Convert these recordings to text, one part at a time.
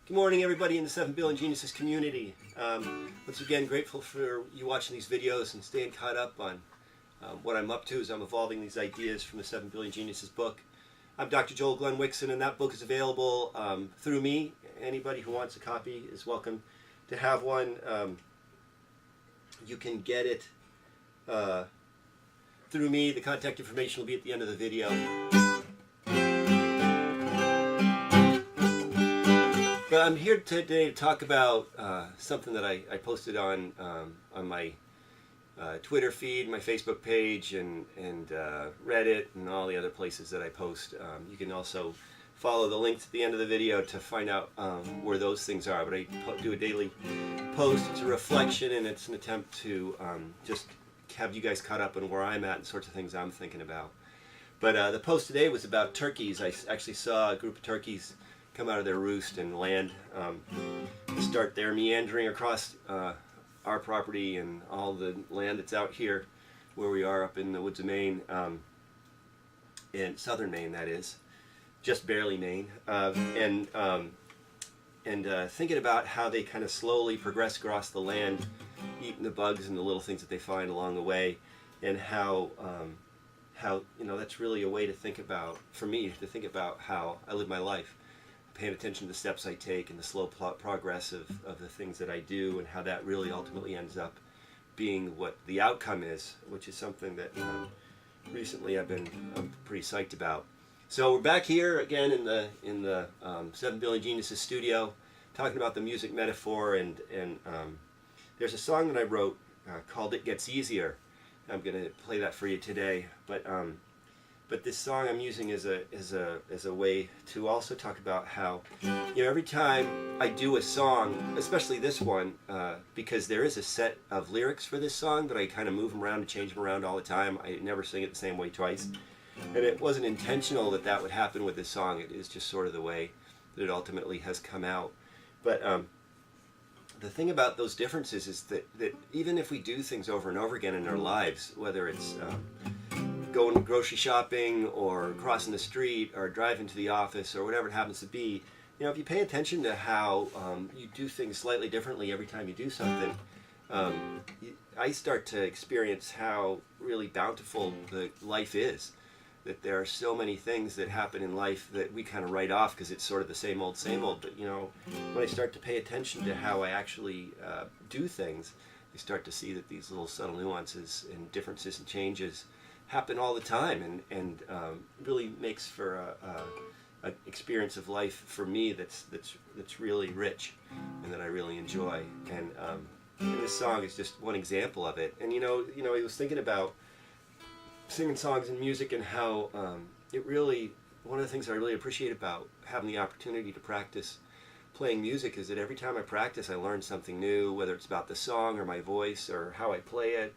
Good morning, everybody in the 7 Billion Geniuses community. Once again, grateful for you watching these videos and staying caught up on what I'm up to as I'm evolving these ideas from the 7 Billion Geniuses book. I'm Dr. Joel Glenn Wixon, and that book is available through me. Anybody who wants a copy is welcome to have one. You can get it through me. The contact information will be at the end of the video. But I'm here today to talk about something that I posted on my Twitter feed, my Facebook page, and Reddit, and all the other places that I post. You can also follow the links at the end of the video to find out where those things are. But I do a daily post. It's a reflection, and it's an attempt to just have you guys caught up on where I'm at and sorts of things I'm thinking about. But the post today was about turkeys. I actually saw a group of turkeys come out of their roost and land, start their meandering across our property and all the land that's out here where we are up in the woods of Maine, in southern Maine, that is, just barely Maine, and thinking about how they kind of slowly progress across the land, eating the bugs and the little things that they find along the way, and how that's really a way to think about, for me, to think about how I live my life. Paying attention to the steps I take and the slow progress of the things that I do, and how that really ultimately ends up being what the outcome is, which is something that recently I'm pretty psyched about. So we're back here again in the 7 Billion Geniuses studio, talking about the music metaphor, and there's a song that I wrote called "It Gets Easier." I'm going to play that for you today, but this song I'm using as a way to also talk about how, every time I do a song, especially this one, because there is a set of lyrics for this song, but I kind of move them around and change them around all the time. I never sing it the same way twice. And it wasn't intentional that would happen with this song. It is just sort of the way that it ultimately has come out. But the thing about those differences is that even if we do things over and over again in our lives, whether it's going grocery shopping or crossing the street or driving to the office or whatever it happens to be, if you pay attention to how you do things slightly differently every time you do something, I start to experience how really bountiful the life is. That there are so many things that happen in life that we kind of write off because it's sort of the same old, but when I start to pay attention to how I actually do things, I start to see that these little subtle nuances and differences and changes happen all the time, and really makes for a experience of life for me that's really rich and that I really enjoy. And this song is just one example of it. And I was thinking about singing songs and music, and how one of the things I really appreciate about having the opportunity to practice playing music is that every time I practice, I learn something new, whether it's about the song or my voice or how I play it.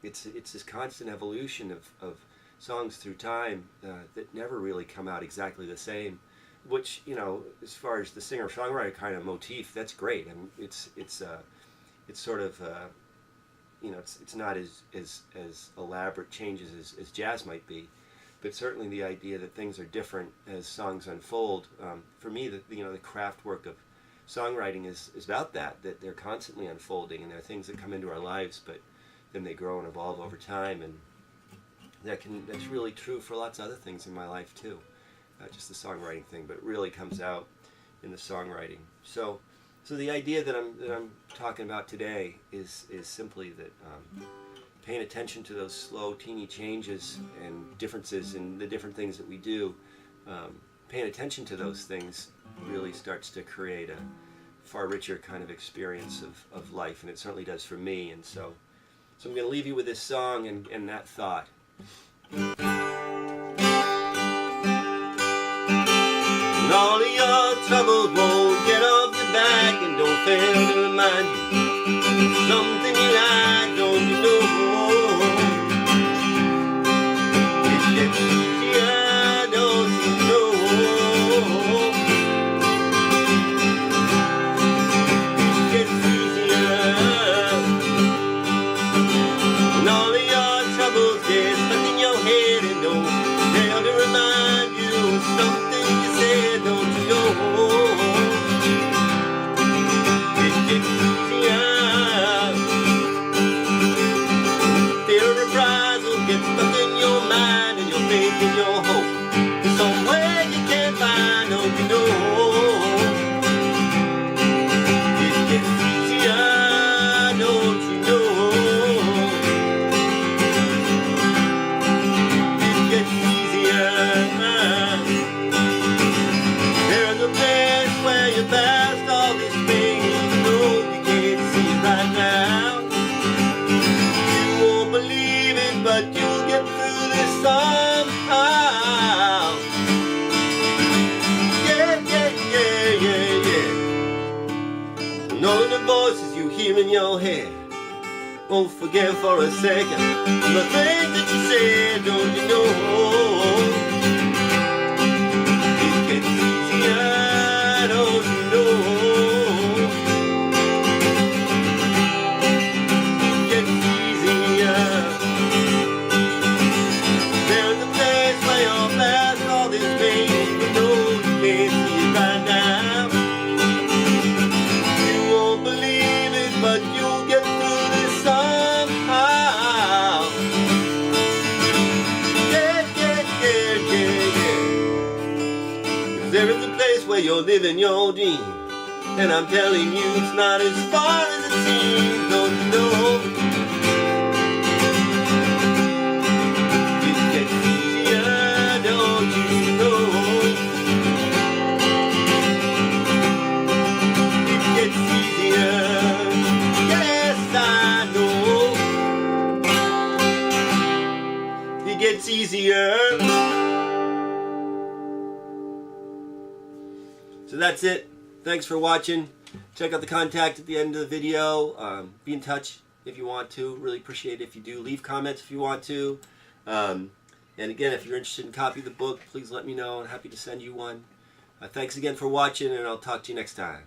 It's this constant evolution of songs through time that never really come out exactly the same, which, as far as the singer-songwriter kind of motif, that's great. I mean, it's sort of, it's not as elaborate changes as jazz might be, but certainly the idea that things are different as songs unfold. For me, the craft work of songwriting is about that they're constantly unfolding, and there are things that come into our lives, but then they grow and evolve over time, and that's really true for lots of other things in my life too. Not just the songwriting thing, but it really comes out in the songwriting. So the idea that I'm talking about today is simply that paying attention to those slow, teeny changes and differences in the different things that we do, paying attention to those things really starts to create a far richer kind of experience of life, and it certainly does for me. And so I'm going to leave you with this song and that thought. And all of your troubles won't get off your back, and don't fail to remind you something you like, don't you know? It gets easier, don't you know? It gets easier. And all of your troubles get stuck in your head, and don't fail to remind you something you said, don't you know? get past all this pain, even though you can't see it right now. You won't believe it, but you'll get through this somehow. Yeah, yeah, yeah, yeah, yeah. And all of the voices you hear in your head won't forget for a second the things that you said, don't you know? It gets easier, don't you know? It gets easier. There's a place where you're past all this pain, even though you can't see it right now. You won't believe it, but you'll get through this somehow. Yeah, yeah, yeah, yeah, yeah. 'Cause there is a place where you're living your dream, and I'm telling you it's not as far as it seems, don't you know? It gets easier, don't you know? It gets easier, yes I know. It gets easier. So that's it. Thanks for watching. Check out the contact at the end of the video. Be in touch if you want to. Really appreciate it if you do. Leave comments if you want to. And again, if you're interested in a copy of the book, please let me know. I'm happy to send you one. Thanks again for watching, and I'll talk to you next time.